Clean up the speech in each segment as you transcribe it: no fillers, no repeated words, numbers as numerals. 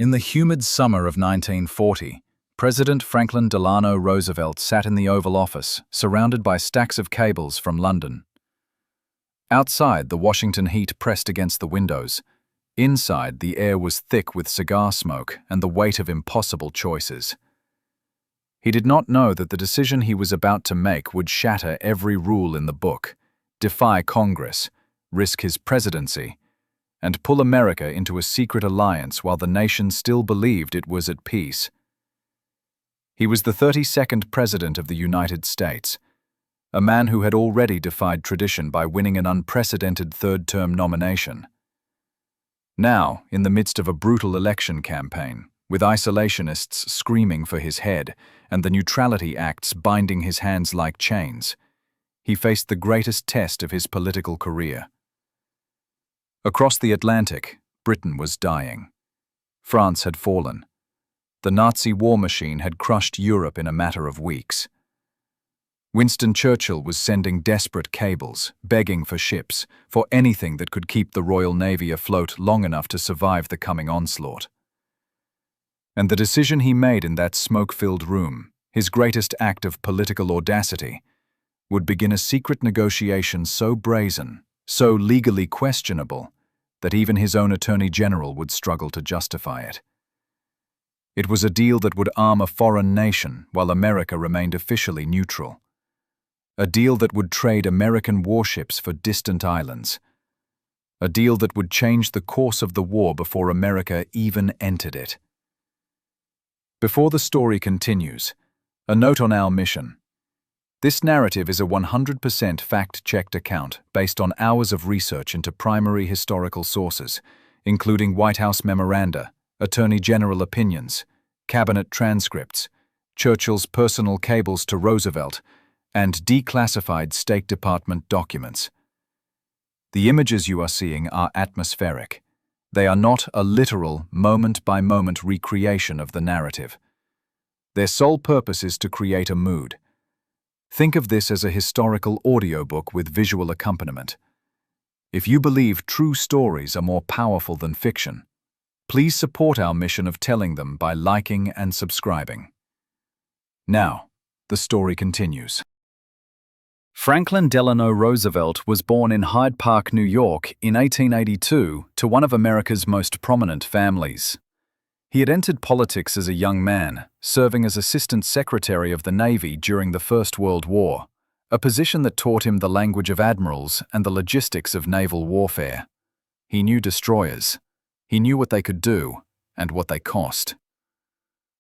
In the humid summer of 1940, President Franklin Delano Roosevelt sat in the Oval Office, surrounded by stacks of cables from London. Outside, the Washington heat pressed against the windows. Inside, the air was thick with cigar smoke and the weight of impossible choices. He did not know that the decision he was about to make would shatter every rule in the book, defy Congress, risk his presidency, and pull America into a secret alliance while the nation still believed it was at peace. He was the 32nd President of the United States, a man who had already defied tradition by winning an unprecedented third-term nomination. Now, in the midst of a brutal election campaign, with isolationists screaming for his head and the Neutrality Acts binding his hands like chains, he faced the greatest test of his political career. Across the Atlantic, Britain was dying. France had fallen. The Nazi war machine had crushed Europe in a matter of weeks. Winston Churchill was sending desperate cables, begging for ships, for anything that could keep the Royal Navy afloat long enough to survive the coming onslaught. And the decision he made in that smoke-filled room, his greatest act of political audacity, would begin a secret negotiation so brazen, so legally questionable, that even his own Attorney General would struggle to justify it. It was a deal that would arm a foreign nation while America remained officially neutral. A deal that would trade American warships for distant islands. A deal that would change the course of the war before America even entered it. Before the story continues, a note on our mission. This narrative is a 100% fact-checked account based on hours of research into primary historical sources, including White House memoranda, Attorney General opinions, cabinet transcripts, Churchill's personal cables to Roosevelt, and declassified State Department documents. The images you are seeing are atmospheric. They are not a literal, moment-by-moment recreation of the narrative. Their sole purpose is to create a mood. Think of this as a historical audiobook with visual accompaniment. If you believe true stories are more powerful than fiction, please support our mission of telling them by liking and subscribing. Now, the story continues. Franklin Delano Roosevelt was born in Hyde Park, New York in 1882 to one of America's most prominent families. He had entered politics as a young man, serving as Assistant Secretary of the Navy during the First World War, a position that taught him the language of admirals and the logistics of naval warfare. He knew destroyers. He knew what they could do and what they cost.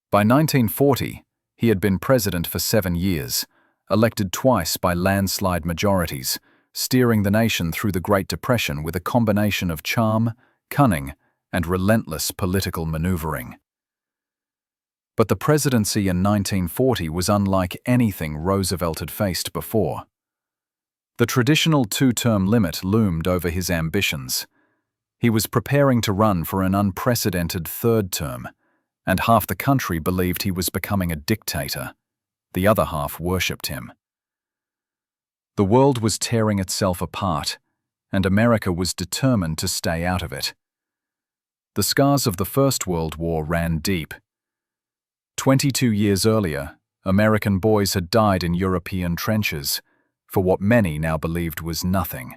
By 1940, he had been president for 7 years, elected twice by landslide majorities, steering the nation through the Great Depression with a combination of charm, cunning, and relentless political maneuvering. But the presidency in 1940 was unlike anything Roosevelt had faced before. The traditional two-term limit loomed over his ambitions. He was preparing to run for an unprecedented third term, and half the country believed he was becoming a dictator. The other half worshipped him. The world was tearing itself apart, and America was determined to stay out of it. The scars of the First World War ran deep. 22 years earlier, American boys had died in European trenches for what many now believed was nothing.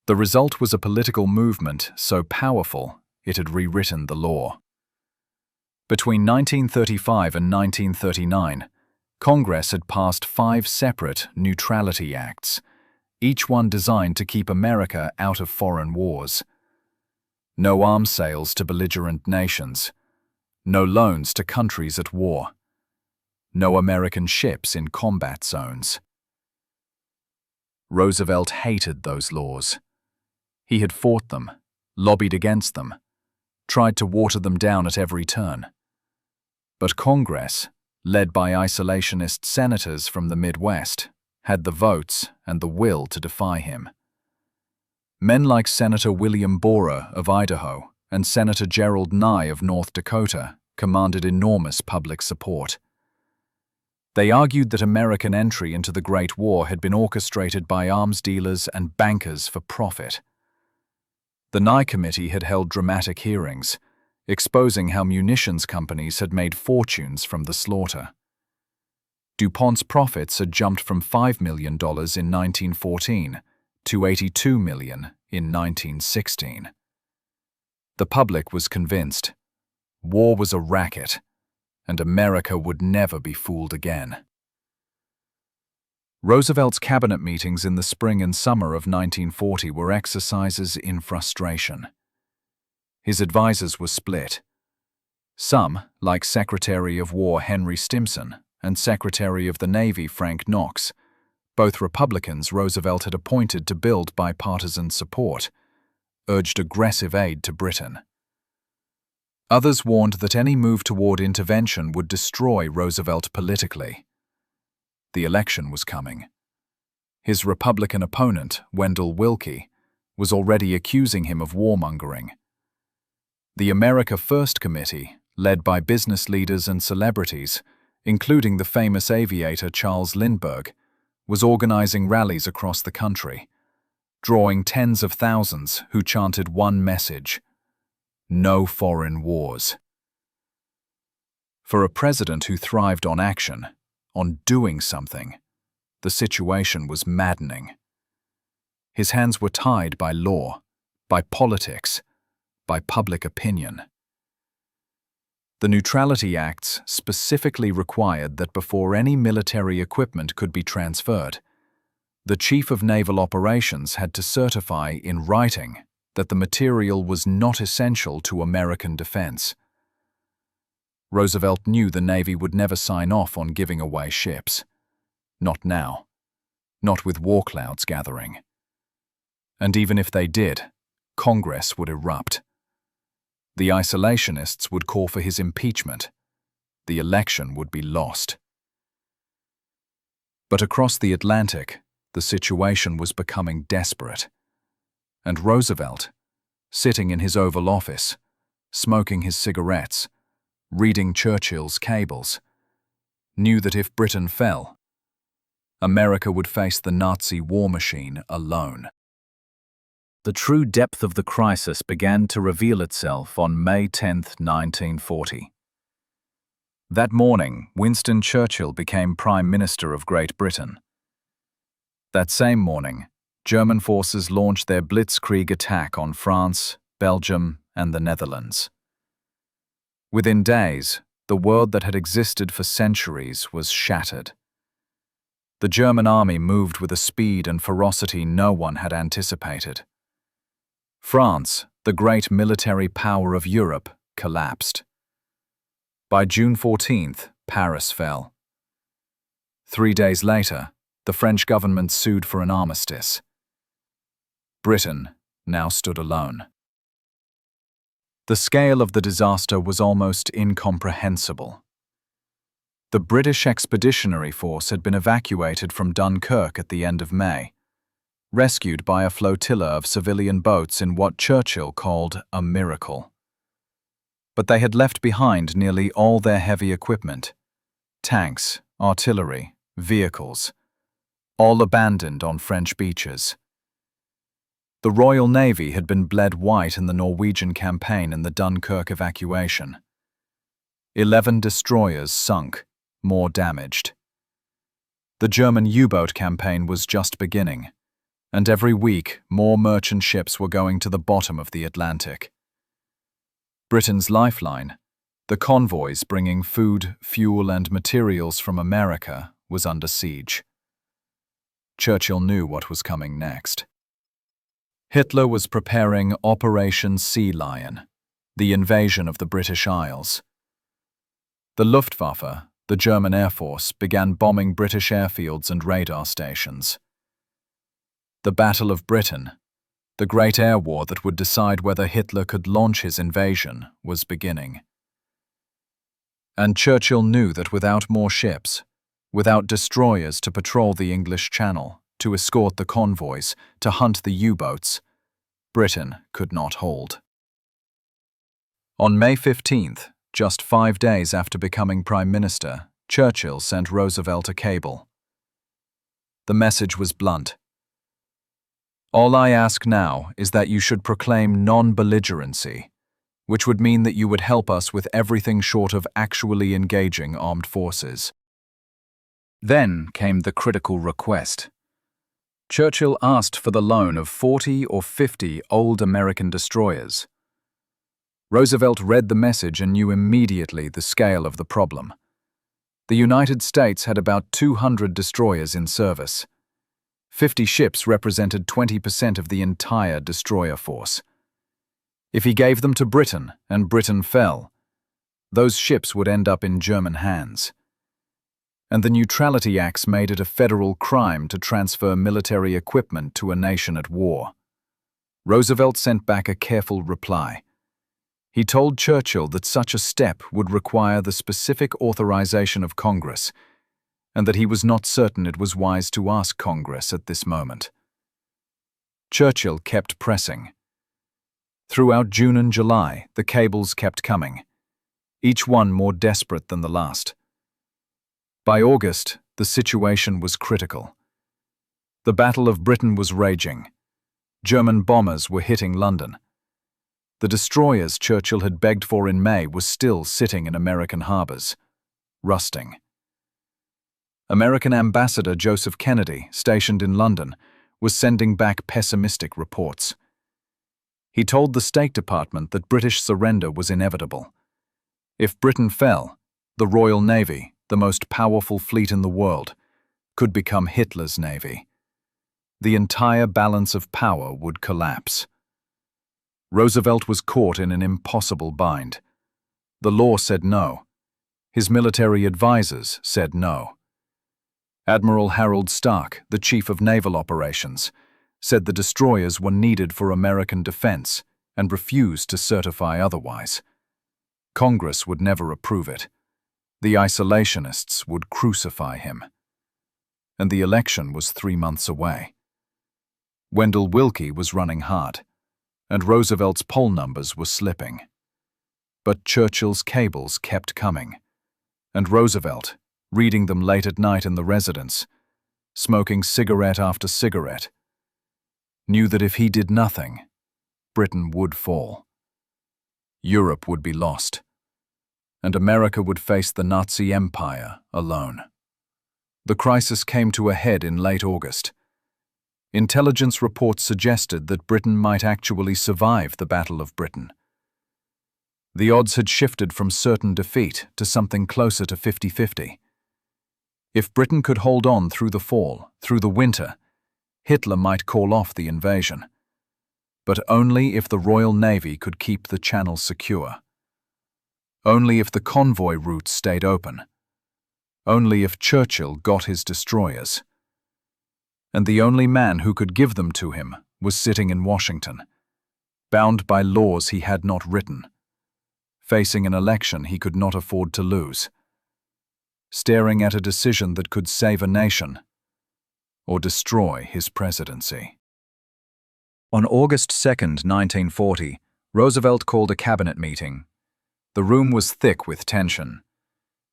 The result was a political movement so powerful it had rewritten the law. Between 1935 and 1939, Congress had passed 5 separate Neutrality Acts, each one designed to keep America out of foreign wars. No arms sales to belligerent nations. No loans to countries at war. No American ships in combat zones. Roosevelt hated those laws. He had fought them, lobbied against them, tried to water them down at every turn. But Congress, led by isolationist senators from the Midwest, had the votes and the will to defy him. Men like Senator William Borah of Idaho and Senator Gerald Nye of North Dakota commanded enormous public support. They argued that American entry into the Great War had been orchestrated by arms dealers and bankers for profit. The Nye Committee had held dramatic hearings, exposing how munitions companies had made fortunes from the slaughter. DuPont's profits had jumped from $5 million in 1914 to $82 million in 1916. The public was convinced war was a racket, and America would never be fooled again. Roosevelt's cabinet meetings in the spring and summer of 1940 were exercises in frustration. His advisers were split. Some, like Secretary of War Henry Stimson and Secretary of the Navy Frank Knox, both Republicans Roosevelt had appointed to build bipartisan support, urged aggressive aid to Britain. Others warned that any move toward intervention would destroy Roosevelt politically. The election was coming. His Republican opponent, Wendell Willkie, was already accusing him of warmongering. The America First Committee, led by business leaders and celebrities, including the famous aviator Charles Lindbergh, was organizing rallies across the country, drawing tens of thousands who chanted one message: no foreign wars. For a president who thrived on action, on doing something, the situation was maddening. His hands were tied by law, by politics, by public opinion. The Neutrality Acts specifically required that before any military equipment could be transferred, the Chief of Naval Operations had to certify in writing that the material was not essential to American defense. Roosevelt knew the Navy would never sign off on giving away ships. Not now. Not with war clouds gathering. And even if they did, Congress would erupt. The isolationists would call for his impeachment. The election would be lost. But across the Atlantic, the situation was becoming desperate. And Roosevelt, sitting in his Oval Office, smoking his cigarettes, reading Churchill's cables, knew that if Britain fell, America would face the Nazi war machine alone. The true depth of the crisis began to reveal itself on May 10, 1940. That morning, Winston Churchill became Prime Minister of Great Britain. That same morning, German forces launched their blitzkrieg attack on France, Belgium, and the Netherlands. Within days, the world that had existed for centuries was shattered. The German army moved with a speed and ferocity no one had anticipated. France, the great military power of Europe, collapsed. By June 14th, Paris fell. 3 days later, the French government sued for an armistice. Britain now stood alone. The scale of the disaster was almost incomprehensible. The British Expeditionary Force had been evacuated from Dunkirk at the end of May, rescued by a flotilla of civilian boats in what Churchill called a miracle. But they had left behind nearly all their heavy equipment: tanks, artillery, vehicles, all abandoned on French beaches. The Royal Navy had been bled white in the Norwegian campaign and the Dunkirk evacuation. 11 destroyers sunk, more damaged. The German U-boat campaign was just beginning, and every week more merchant ships were going to the bottom of the Atlantic. Britain's lifeline, the convoys bringing food, fuel, and materials from America, was under siege. Churchill knew what was coming next. Hitler was preparing Operation Sea Lion, the invasion of the British Isles. The Luftwaffe, the German Air Force, began bombing British airfields and radar stations. The Battle of Britain, the great air war that would decide whether Hitler could launch his invasion, was beginning. And Churchill knew that without more ships, without destroyers to patrol the English Channel, to escort the convoys, to hunt the U-boats, Britain could not hold. On May 15th, just 5 days after becoming Prime Minister, Churchill sent Roosevelt a cable. The message was blunt. "All I ask now is that you should proclaim non-belligerency, which would mean that you would help us with everything short of actually engaging armed forces. Then came the critical request. Churchill asked for the loan of 40 or 50 old American destroyers. Roosevelt read the message and knew immediately the scale of the problem. The United States had about 200 destroyers in service. 50 ships represented 20% of the entire destroyer force. If he gave them to Britain and Britain fell, those ships would end up in German hands. And the Neutrality Acts made it a federal crime to transfer military equipment to a nation at war. Roosevelt sent back a careful reply. He told Churchill that such a step would require the specific authorization of Congress, and that he was not certain it was wise to ask Congress at this moment. Churchill kept pressing. Throughout June and July, the cables kept coming, each one more desperate than the last. By August, the situation was critical. The Battle of Britain was raging. German bombers were hitting London. The destroyers Churchill had begged for in May were still sitting in American harbors, rusting. American Ambassador Joseph Kennedy, stationed in London, was sending back pessimistic reports. He told the State Department that British surrender was inevitable. If Britain fell, the Royal Navy, the most powerful fleet in the world, could become Hitler's navy. The entire balance of power would collapse. Roosevelt was caught in an impossible bind. The law said no. His military advisors said no. Admiral Harold Stark, the chief of naval operations, said the destroyers were needed for American defense and refused to certify otherwise. Congress would never approve it. The isolationists would crucify him. And the election was 3 months away. Wendell Willkie was running hard, and Roosevelt's poll numbers were slipping. But Churchill's cables kept coming, and Roosevelt, reading them late at night in the residence, smoking cigarette after cigarette, knew that if he did nothing, Britain would fall. Europe would be lost, and America would face the Nazi Empire alone. The crisis came to a head in late August. Intelligence reports suggested that Britain might actually survive the Battle of Britain. The odds had shifted from certain defeat to something closer to 50-50. If Britain could hold on through the fall, through the winter, Hitler might call off the invasion. But only if the Royal Navy could keep the Channel secure. Only if the convoy routes stayed open. Only if Churchill got his destroyers. And the only man who could give them to him was sitting in Washington, bound by laws he had not written, facing an election he could not afford to lose, staring at a decision that could save a nation or destroy his presidency. On August 2nd, 1940, Roosevelt called a cabinet meeting. The room was thick with tension.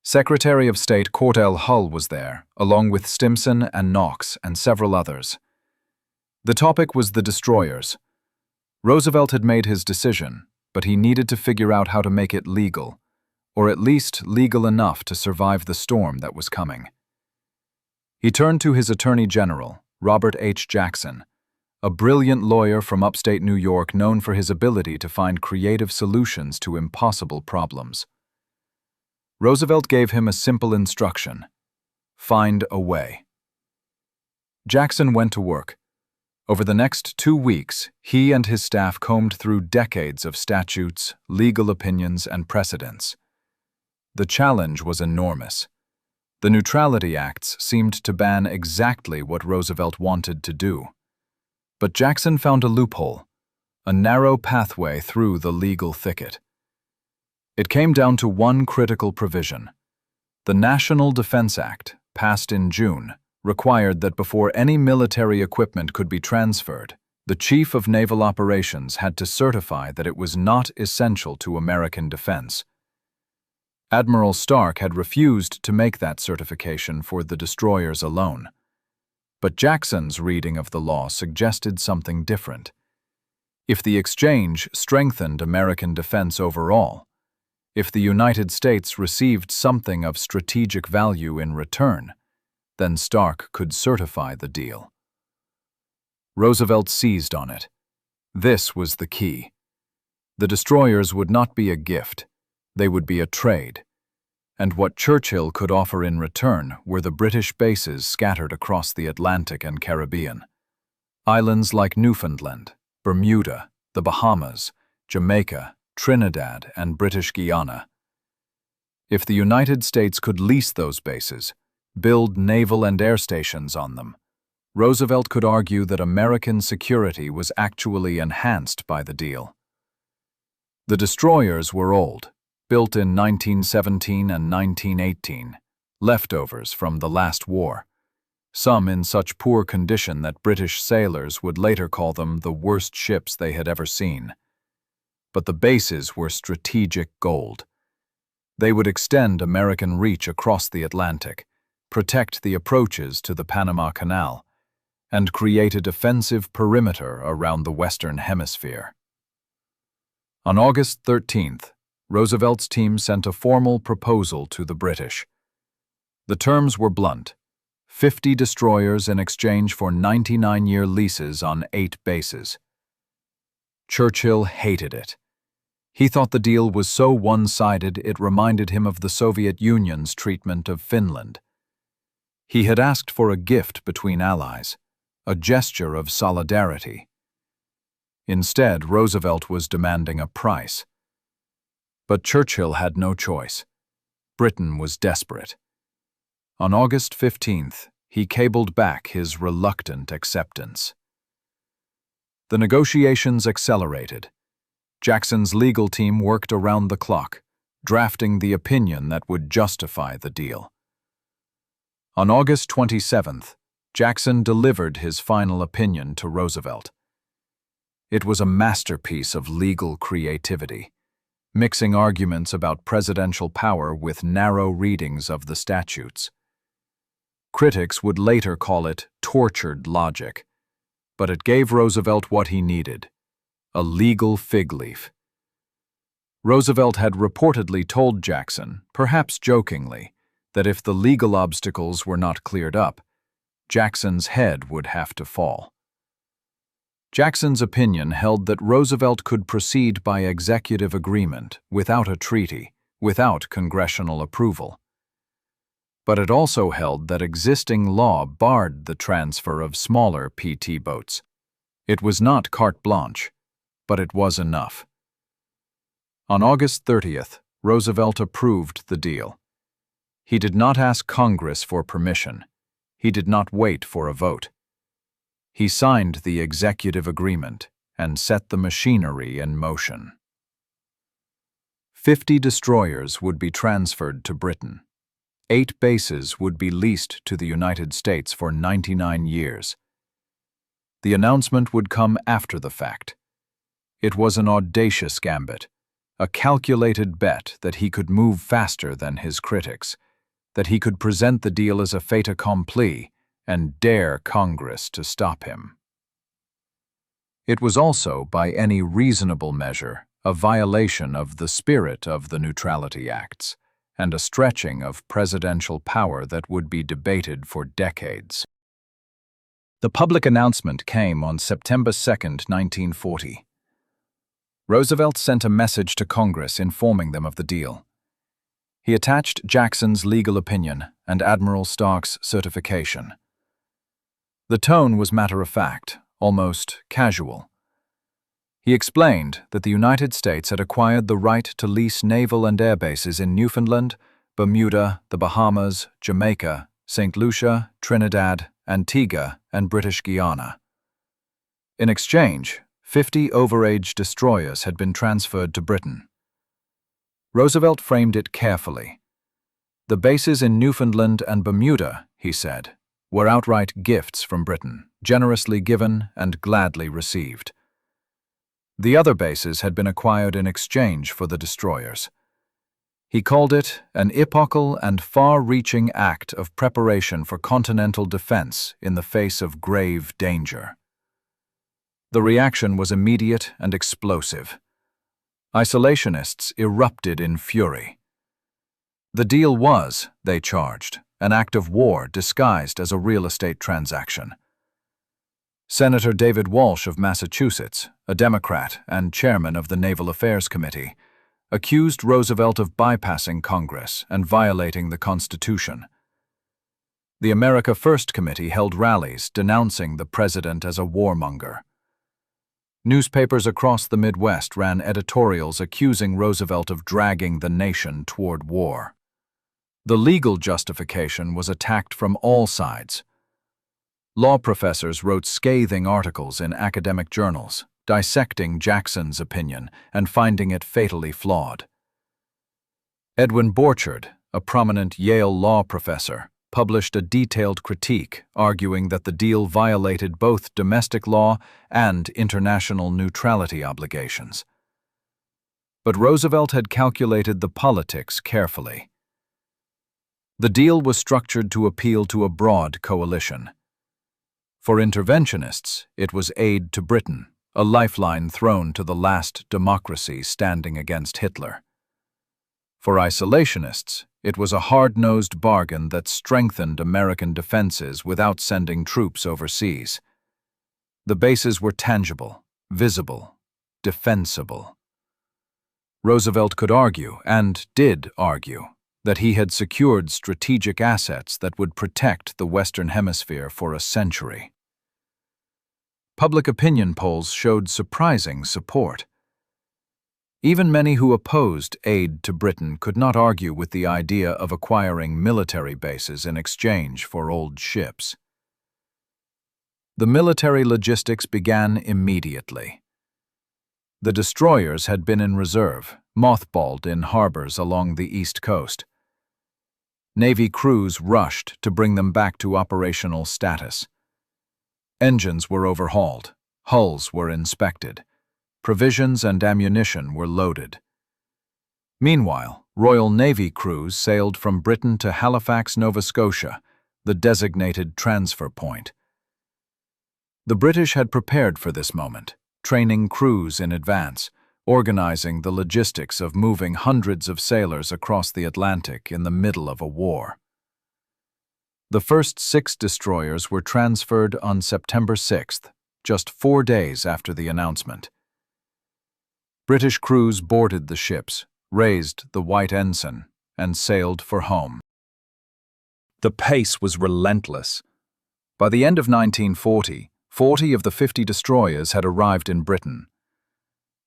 Secretary of State Cordell Hull was there, along with Stimson and Knox and several others. The topic was the destroyers. Roosevelt had made his decision, but he needed to figure out how to make it legal, or at least legal enough to survive the storm that was coming. He turned to his Attorney General, Robert H. Jackson, a brilliant lawyer from upstate New York known for his ability to find creative solutions to impossible problems. Roosevelt gave him a simple instruction: find a way. Jackson went to work. Over the next 2 weeks, he and his staff combed through decades of statutes, legal opinions, and precedents. The challenge was enormous. The Neutrality Acts seemed to ban exactly what Roosevelt wanted to do. But Jackson found a loophole, a narrow pathway through the legal thicket. It came down to one critical provision. The National Defense Act, passed in June, required that before any military equipment could be transferred, the Chief of Naval Operations had to certify that it was not essential to American defense. Admiral Stark had refused to make that certification for the destroyers alone. But Jackson's reading of the law suggested something different. If the exchange strengthened American defense overall, if the United States received something of strategic value in return, then Stark could certify the deal. Roosevelt seized on it. This was the key. The destroyers would not be a gift, they would be a trade. And what Churchill could offer in return were the British bases scattered across the Atlantic and Caribbean. Islands like Newfoundland, Bermuda, the Bahamas, Jamaica, Trinidad, and British Guiana. If the United States could lease those bases, build naval and air stations on them, Roosevelt could argue that American security was actually enhanced by the deal. The destroyers were old, built in 1917 and 1918, leftovers from the last war, some in such poor condition that British sailors would later call them the worst ships they had ever seen. But the bases were strategic gold. They would extend American reach across the Atlantic, protect the approaches to the Panama Canal, and create a defensive perimeter around the Western Hemisphere. On August 13th, Roosevelt's team sent a formal proposal to the British. The terms were blunt: 50 destroyers in exchange for 99-year leases on 8 bases. Churchill hated it. He thought the deal was so one-sided it reminded him of the Soviet Union's treatment of Finland. He had asked for a gift between allies, a gesture of solidarity. Instead, Roosevelt was demanding a price. But Churchill had no choice. Britain was desperate. On August 15th, he cabled back his reluctant acceptance. The negotiations accelerated. Jackson's legal team worked around the clock, drafting the opinion that would justify the deal. On August 27th, Jackson delivered his final opinion to Roosevelt. It was a masterpiece of legal creativity, mixing arguments about presidential power with narrow readings of the statutes. Critics would later call it tortured logic, but it gave Roosevelt what he needed: a legal fig leaf. Roosevelt had reportedly told Jackson, perhaps jokingly, that if the legal obstacles were not cleared up, Jackson's head would have to fall. Jackson's opinion held that Roosevelt could proceed by executive agreement without a treaty, without congressional approval. But it also held that existing law barred the transfer of smaller PT boats. It was not carte blanche, but it was enough. On August 30th, Roosevelt approved the deal. He did not ask Congress for permission. He did not wait for a vote. He signed the executive agreement and set the machinery in motion. 50 destroyers would be transferred to Britain. 8 bases would be leased to the United States for 99 years. The announcement would come after the fact. It was an audacious gambit, a calculated bet that he could move faster than his critics, that he could present the deal as a fait accompli and dare Congress to stop him. It was also, by any reasonable measure, a violation of the spirit of the Neutrality Acts and a stretching of presidential power that would be debated for decades. The public announcement came on September 2, 1940. Roosevelt sent a message to Congress informing them of the deal. He attached Jackson's legal opinion and Admiral Stark's certification. The tone was matter-of-fact, almost casual. He explained that the United States had acquired the right to lease naval and air bases in Newfoundland, Bermuda, the Bahamas, Jamaica, St. Lucia, Trinidad, Antigua, and British Guiana. In exchange, 50 overage destroyers had been transferred to Britain. Roosevelt framed it carefully. The bases in Newfoundland and Bermuda, he said, were outright gifts from Britain, generously given and gladly received. The other bases had been acquired in exchange for the destroyers. He called it an epochal and far-reaching act of preparation for continental defense in the face of grave danger. The reaction was immediate and explosive. Isolationists erupted in fury. The deal was, they charged, an act of war disguised as a real estate transaction. Senator David Walsh of Massachusetts, a Democrat and chairman of the Naval Affairs Committee, accused Roosevelt of bypassing Congress and violating the Constitution. The America First Committee held rallies denouncing the president as a warmonger. Newspapers across the Midwest ran editorials accusing Roosevelt of dragging the nation toward war. The legal justification was attacked from all sides. Law professors wrote scathing articles in academic journals, dissecting Jackson's opinion and finding it fatally flawed. Edwin Borchard, a prominent Yale law professor, published a detailed critique arguing that the deal violated both domestic law and international neutrality obligations. But Roosevelt had calculated the politics carefully. The deal was structured to appeal to a broad coalition. For interventionists, it was aid to Britain, a lifeline thrown to the last democracy standing against Hitler. For isolationists, it was a hard-nosed bargain that strengthened American defenses without sending troops overseas. The bases were tangible, visible, defensible. Roosevelt could argue, and did argue, that he had secured strategic assets that would protect the Western Hemisphere for a century. Public opinion polls showed surprising support. Even many who opposed aid to Britain could not argue with the idea of acquiring military bases in exchange for old ships. The military logistics began immediately. The destroyers had been in reserve, mothballed in harbors along the East Coast. Navy crews rushed to bring them back to operational status. Engines were overhauled, hulls were inspected, provisions and ammunition were loaded. Meanwhile, Royal Navy crews sailed from Britain to Halifax, Nova Scotia, the designated transfer point. The British had prepared for this moment, training crews in advance, organizing the logistics of moving hundreds of sailors across the Atlantic in the middle of a war. The first 6 destroyers were transferred on September 6th, just 4 days after the announcement. British crews boarded the ships, raised the white ensign, and sailed for home. The pace was relentless. By the end of 1940, 40 of the 50 destroyers had arrived in Britain.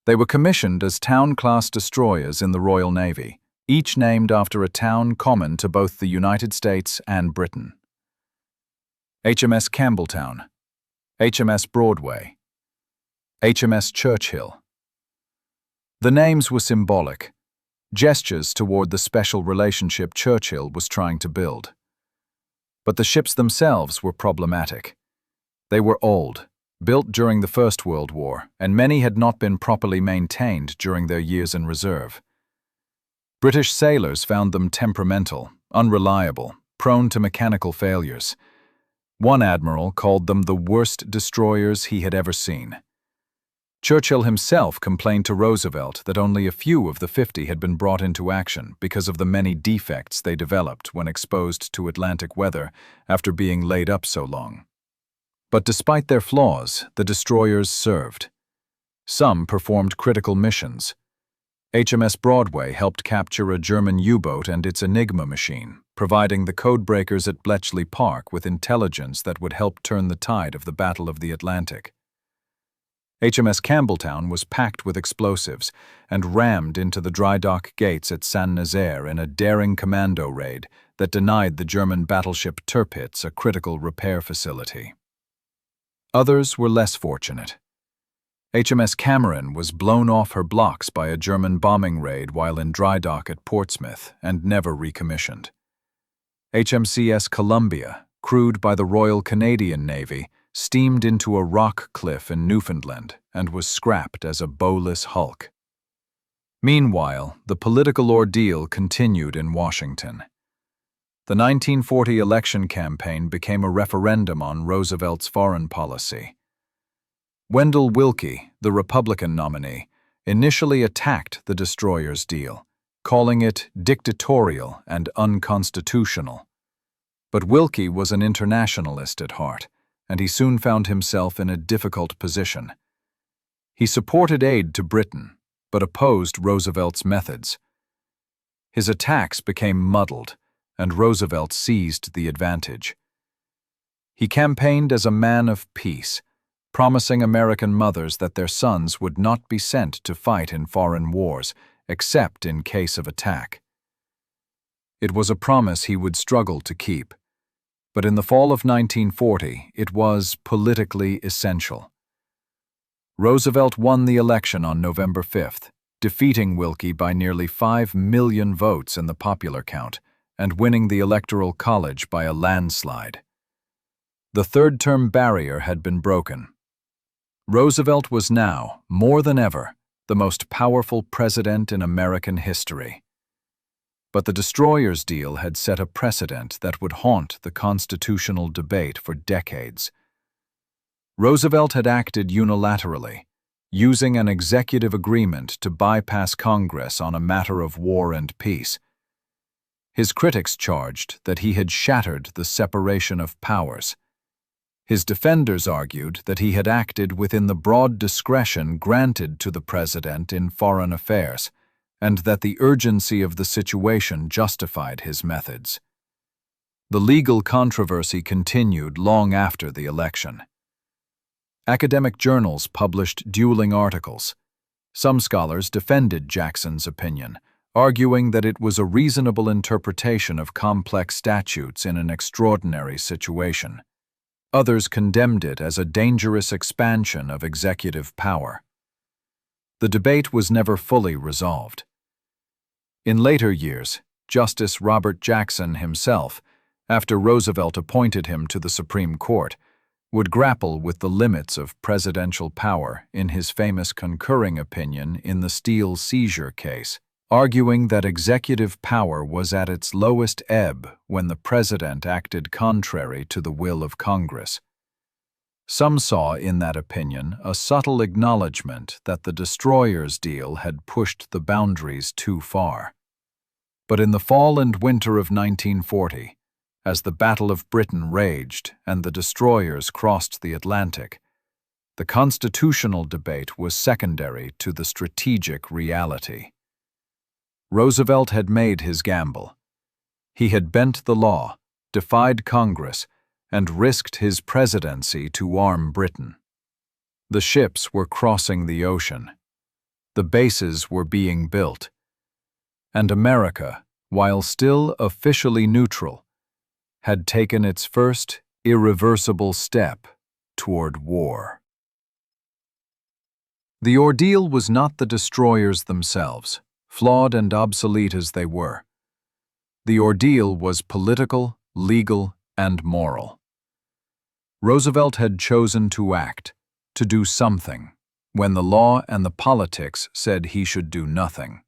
They were commissioned as town-class destroyers in the Royal Navy, each named after a town common to both the United States and Britain. HMS Campbelltown, HMS Broadway, HMS Churchill. The names were symbolic, gestures toward the special relationship Churchill was trying to build. But the ships themselves were problematic. They were old, built during the First World War, and many had not been properly maintained during their years in reserve. British sailors found them temperamental, unreliable, prone to mechanical failures. One admiral called them the worst destroyers he had ever seen. Churchill himself complained to Roosevelt that only a few of the 50 had been brought into action because of the many defects they developed when exposed to Atlantic weather after being laid up so long. But despite their flaws, the destroyers served. Some performed critical missions. HMS Broadway helped capture a German U-boat and its Enigma machine, providing the codebreakers at Bletchley Park with intelligence that would help turn the tide of the Battle of the Atlantic. HMS Campbelltown was packed with explosives and rammed into the dry dock gates at Saint-Nazaire in a daring commando raid that denied the German battleship Tirpitz a critical repair facility. Others were less fortunate. HMS Cameron was blown off her blocks by a German bombing raid while in dry dock at Portsmouth and never recommissioned. HMCS Columbia, crewed by the Royal Canadian Navy, steamed into a rock cliff in Newfoundland and was scrapped as a bowless hulk. Meanwhile, the political ordeal continued in Washington. The 1940 election campaign became a referendum on Roosevelt's foreign policy. Wendell Willkie, the Republican nominee, initially attacked the destroyer's deal, calling it dictatorial and unconstitutional. But Willkie was an internationalist at heart, and he soon found himself in a difficult position. He supported aid to Britain, but opposed Roosevelt's methods. His attacks became muddled, and Roosevelt seized the advantage. He campaigned as a man of peace, promising American mothers that their sons would not be sent to fight in foreign wars, except in case of attack. It was a promise he would struggle to keep, but in the fall of 1940, it was politically essential. Roosevelt won the election on November 5th, defeating Willkie by nearly 5 million votes in the popular count and winning the Electoral College by a landslide. The third-term barrier had been broken. Roosevelt was now, more than ever, the most powerful president in American history. But the destroyer's deal had set a precedent that would haunt the constitutional debate for decades. Roosevelt had acted unilaterally, using an executive agreement to bypass Congress on a matter of war and peace. His critics charged that he had shattered the separation of powers. His defenders argued that he had acted within the broad discretion granted to the president in foreign affairs, and that the urgency of the situation justified his methods. The legal controversy continued long after the election. Academic journals published dueling articles. Some scholars defended Jackson's opinion, arguing that it was a reasonable interpretation of complex statutes in an extraordinary situation. Others condemned it as a dangerous expansion of executive power. The debate was never fully resolved. In later years, Justice Robert Jackson himself, after Roosevelt appointed him to the Supreme Court, would grapple with the limits of presidential power in his famous concurring opinion in the Steele seizure case, arguing that executive power was at its lowest ebb when the president acted contrary to the will of Congress. Some saw in that opinion a subtle acknowledgement that the destroyer's deal had pushed the boundaries too far. But in the fall and winter of 1940, as the Battle of Britain raged and the destroyers crossed the Atlantic, the constitutional debate was secondary to the strategic reality. Roosevelt had made his gamble. He had bent the law, defied Congress, and risked his presidency to arm Britain. The ships were crossing the ocean. The bases were being built. And America, while still officially neutral, had taken its first irreversible step toward war. The ordeal was not the destroyers themselves, flawed and obsolete as they were. The ordeal was political, legal, and moral. Roosevelt had chosen to act, to do something, when the law and the politics said he should do nothing.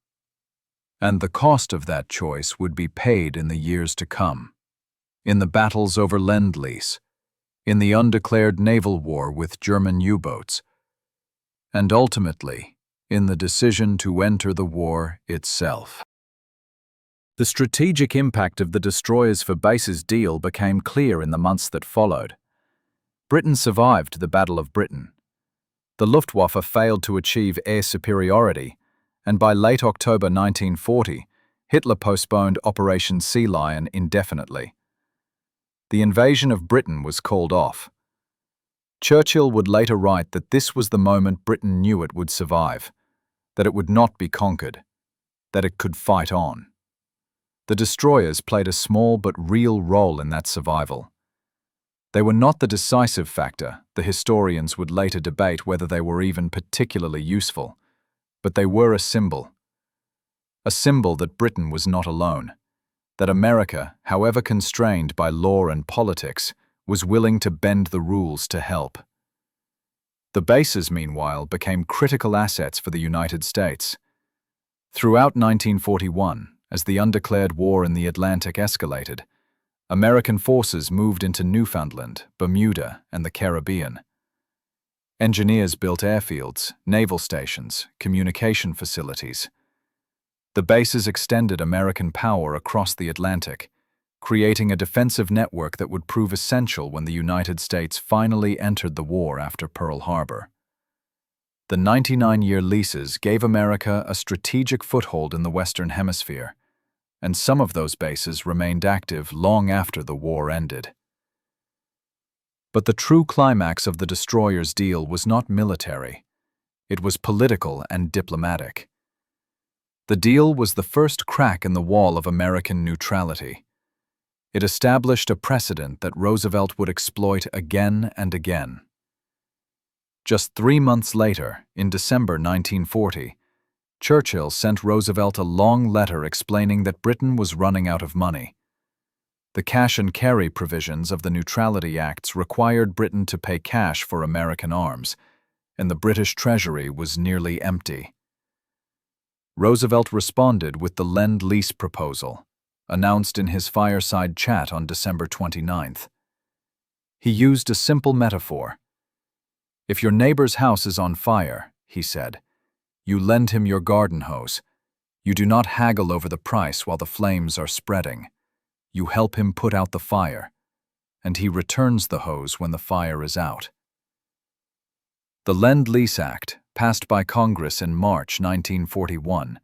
And the cost of that choice would be paid in the years to come, in the battles over Lend-Lease, in the undeclared naval war with German U-boats, and ultimately, in the decision to enter the war itself. The strategic impact of the destroyers for bases deal became clear in the months that followed. Britain survived the Battle of Britain. The Luftwaffe failed to achieve air superiority, and by late October 1940, Hitler postponed Operation Sea Lion indefinitely. The invasion of Britain was called off. Churchill would later write that this was the moment Britain knew it would survive, that it would not be conquered, that it could fight on. The destroyers played a small but real role in that survival. They were not the decisive factor. The historians would later debate whether they were even particularly useful, but they were a symbol that Britain was not alone, that America, however constrained by law and politics, was willing to bend the rules to help. The bases, meanwhile, became critical assets for the United States. Throughout 1941, as the undeclared war in the Atlantic escalated, American forces moved into Newfoundland, Bermuda, and the Caribbean. Engineers built airfields, naval stations, communication facilities. The bases extended American power across the Atlantic, creating a defensive network that would prove essential when the United States finally entered the war after Pearl Harbor. The 99-year leases gave America a strategic foothold in the Western Hemisphere, and some of those bases remained active long after the war ended. But the true climax of the destroyers' deal was not military. It was political and diplomatic. The deal was the first crack in the wall of American neutrality. It established a precedent that Roosevelt would exploit again and again. Just 3 months later, in December 1940, Churchill sent Roosevelt a long letter explaining that Britain was running out of money. The cash-and-carry provisions of the Neutrality Acts required Britain to pay cash for American arms, and the British treasury was nearly empty. Roosevelt responded with the Lend-Lease proposal, announced in his fireside chat on December 29th. He used a simple metaphor. "If your neighbor's house is on fire," he said, "you lend him your garden hose. You do not haggle over the price while the flames are spreading. You help him put out the fire, and he returns the hose when the fire is out." The Lend-Lease Act, passed by Congress in March 1941,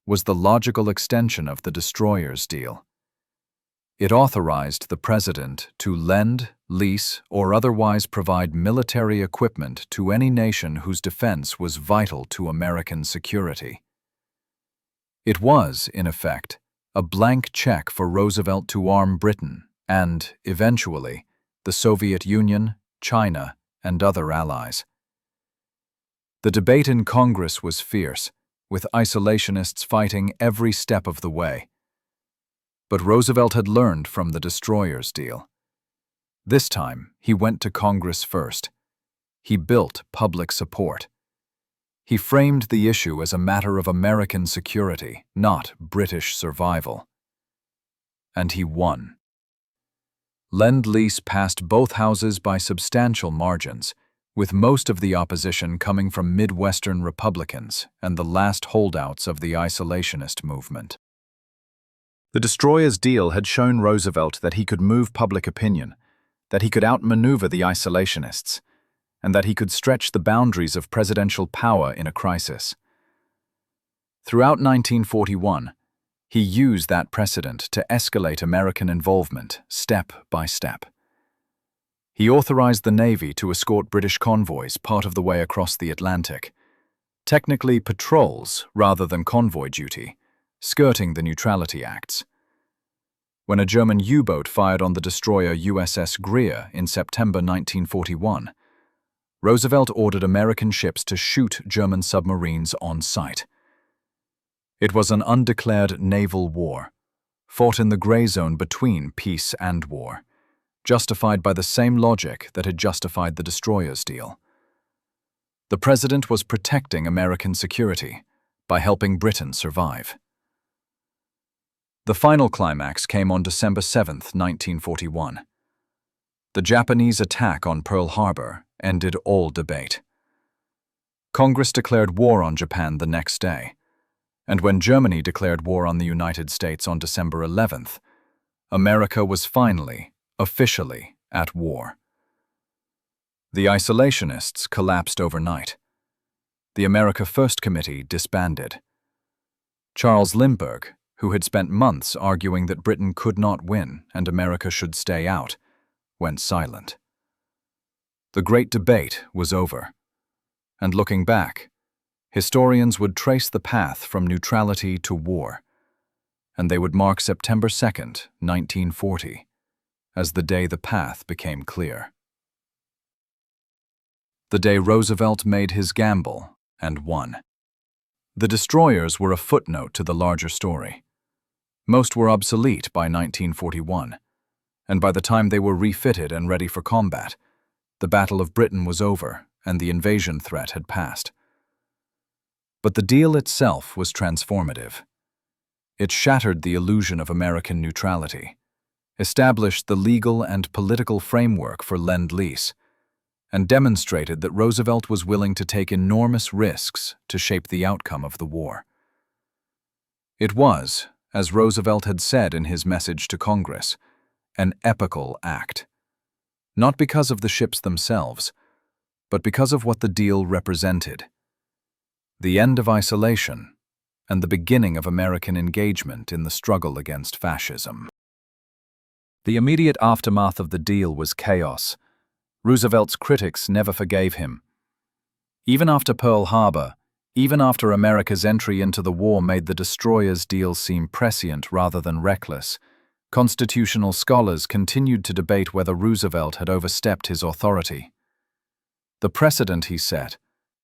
was the logical extension of the destroyers' deal. It authorized the President to lend, lease, or otherwise provide military equipment to any nation whose defense was vital to American security. It was, in effect, a blank check for Roosevelt to arm Britain and, eventually, the Soviet Union, China, and other allies. The debate in Congress was fierce, with isolationists fighting every step of the way. But Roosevelt had learned from the destroyers' deal. This time, he went to Congress first. He built public support. He framed the issue as a matter of American security, not British survival. And he won. Lend-Lease passed both houses by substantial margins, with most of the opposition coming from Midwestern Republicans and the last holdouts of the isolationist movement. The destroyers' deal had shown Roosevelt that he could move public opinion, that he could outmaneuver the isolationists, and that he could stretch the boundaries of presidential power in a crisis. Throughout 1941, he used that precedent to escalate American involvement step by step. He authorized the Navy to escort British convoys part of the way across the Atlantic, technically patrols rather than convoy duty, skirting the Neutrality Acts. When a German U-boat fired on the destroyer USS Greer in September 1941, Roosevelt ordered American ships to shoot German submarines on sight. It was an undeclared naval war, fought in the gray zone between peace and war, justified by the same logic that had justified the destroyers' deal. The president was protecting American security by helping Britain survive. The final climax came on December 7, 1941. The Japanese attack on Pearl Harbor ended all debate. Congress declared war on Japan the next day, and when Germany declared war on the United States on December 11th, America was finally, officially, at war. The isolationists collapsed overnight. The America First Committee disbanded. Charles Lindbergh, who had spent months arguing that Britain could not win and America should stay out, went silent. The great debate was over, and looking back, historians would trace the path from neutrality to war, and they would mark September 2nd, 1940, as the day the path became clear. The day Roosevelt made his gamble and won. The destroyers were a footnote to the larger story. Most were obsolete by 1941, and by the time they were refitted and ready for combat, the Battle of Britain was over and the invasion threat had passed. But the deal itself was transformative. It shattered the illusion of American neutrality, established the legal and political framework for Lend-Lease, and demonstrated that Roosevelt was willing to take enormous risks to shape the outcome of the war. It was, as Roosevelt had said in his message to Congress, an epical act. Not because of the ships themselves, but because of what the deal represented. The end of isolation and the beginning of American engagement in the struggle against fascism. The immediate aftermath of the deal was chaos. Roosevelt's critics never forgave him. Even after Pearl Harbor, even after America's entry into the war made the destroyers' deal seem prescient rather than reckless, constitutional scholars continued to debate whether Roosevelt had overstepped his authority. The precedent he set,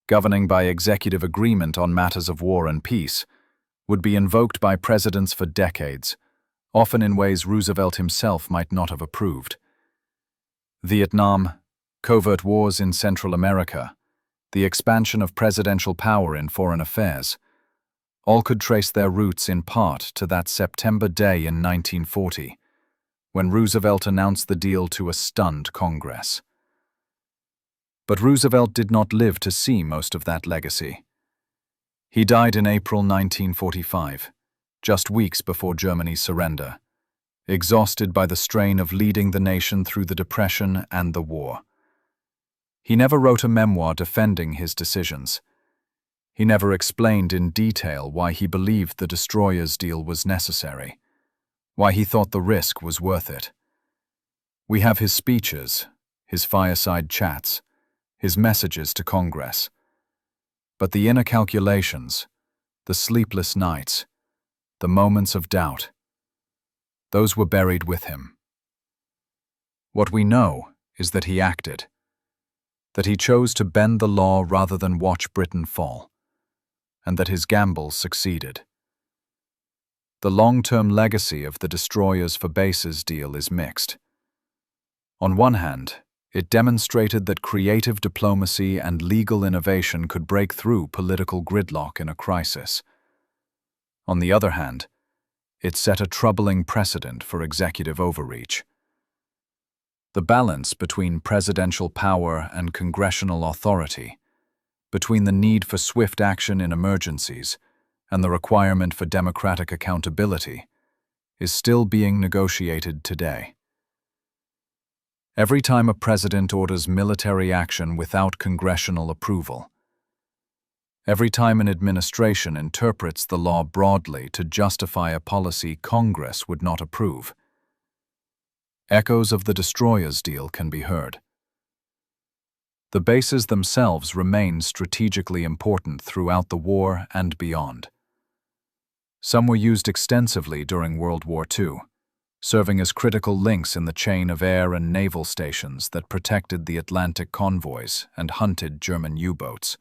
governing by executive agreement on matters of war and peace, would be invoked by presidents for decades, often in ways Roosevelt himself might not have approved. Vietnam, covert wars in Central America, the expansion of presidential power in foreign affairs, all could trace their roots in part to that September day in 1940, when Roosevelt announced the deal to a stunned Congress. But Roosevelt did not live to see most of that legacy. He died in April 1945, just weeks before Germany's surrender, exhausted by the strain of leading the nation through the Depression and the war. He never wrote a memoir defending his decisions. He never explained in detail why he believed the destroyers' deal was necessary, why he thought the risk was worth it. We have his speeches, his fireside chats, his messages to Congress. But the inner calculations, the sleepless nights, the moments of doubt, those were buried with him. What we know is that he acted, that he chose to bend the law rather than watch Britain fall, and that his gamble succeeded. The long-term legacy of the destroyers for bases deal is mixed. On one hand, it demonstrated that creative diplomacy and legal innovation could break through political gridlock in a crisis. On the other hand, it set a troubling precedent for executive overreach. The balance between presidential power and congressional authority, between the need for swift action in emergencies and the requirement for democratic accountability, is still being negotiated today. Every time a president orders military action without congressional approval, every time an administration interprets the law broadly to justify a policy Congress would not approve, echoes of the destroyers' deal can be heard. The bases themselves remain strategically important throughout the war and beyond. Some were used extensively during World War II, serving as critical links in the chain of air and naval stations that protected the Atlantic convoys and hunted German U-boats.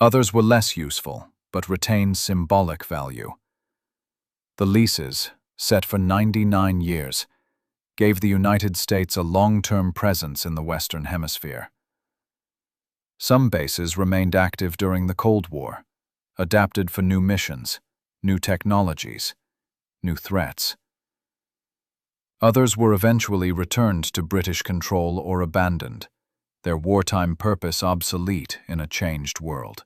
Others were less useful, but retained symbolic value. The leases, set for 99 years, gave the United States a long-term presence in the Western Hemisphere. Some bases remained active during the Cold War, adapted for new missions, new technologies, new threats. Others were eventually returned to British control or abandoned, their wartime purpose obsolete in a changed world.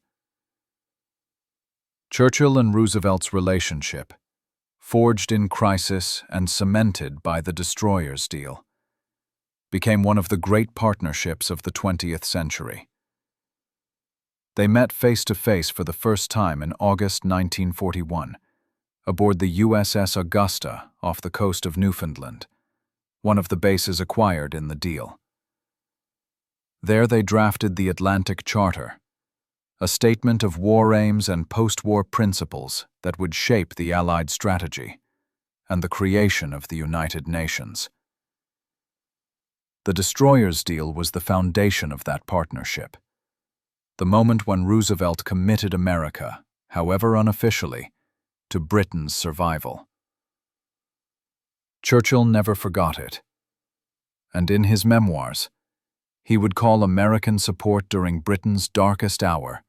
Churchill and Roosevelt's relationship, forged in crisis and cemented by the destroyers' deal, became one of the great partnerships of the 20th century. They met face-to-face for the first time in August 1941, aboard the USS Augusta off the coast of Newfoundland, one of the bases acquired in the deal. There they drafted the Atlantic Charter, a statement of war aims and post-war principles that would shape the Allied strategy and the creation of the United Nations. The destroyers' deal was the foundation of that partnership, the moment when Roosevelt committed America, however unofficially, to Britain's survival. Churchill never forgot it, and in his memoirs, he would call American support during Britain's darkest hour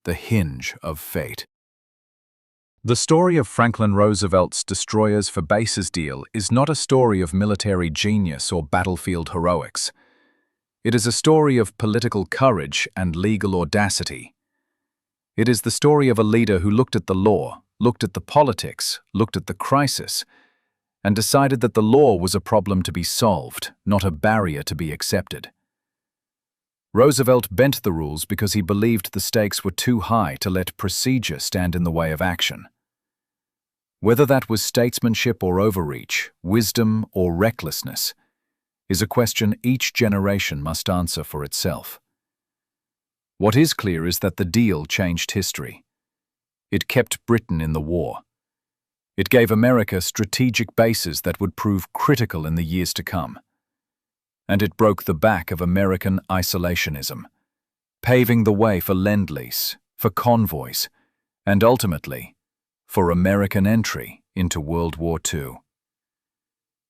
the hinge of fate. The story of Franklin Roosevelt's destroyers for bases deal is not a story of military genius or battlefield heroics. It is a story of political courage and legal audacity. It is the story of a leader who looked at the law, looked at the politics, looked at the crisis, and decided that the law was a problem to be solved, not a barrier to be accepted. Roosevelt bent the rules because he believed the stakes were too high to let procedure stand in the way of action. Whether that was statesmanship or overreach, wisdom or recklessness, is a question each generation must answer for itself. What is clear is that the deal changed history. It kept Britain in the war. It gave America strategic bases that would prove critical in the years to come. And it broke the back of American isolationism, paving the way for Lend-Lease, for convoys, and ultimately, for American entry into World War II.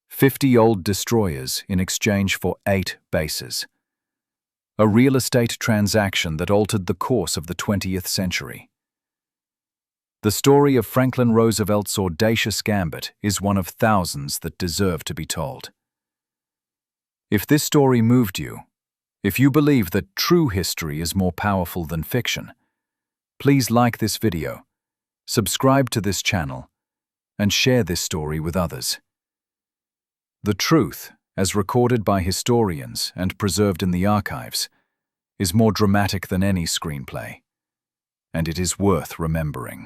50 old destroyers in exchange for 8 bases. A real estate transaction that altered the course of the 20th century. The story of Franklin Roosevelt's audacious gambit is one of thousands that deserve to be told. If this story moved you, if you believe that true history is more powerful than fiction, please like this video, subscribe to this channel, and share this story with others. The truth, as recorded by historians and preserved in the archives, is more dramatic than any screenplay, and it is worth remembering.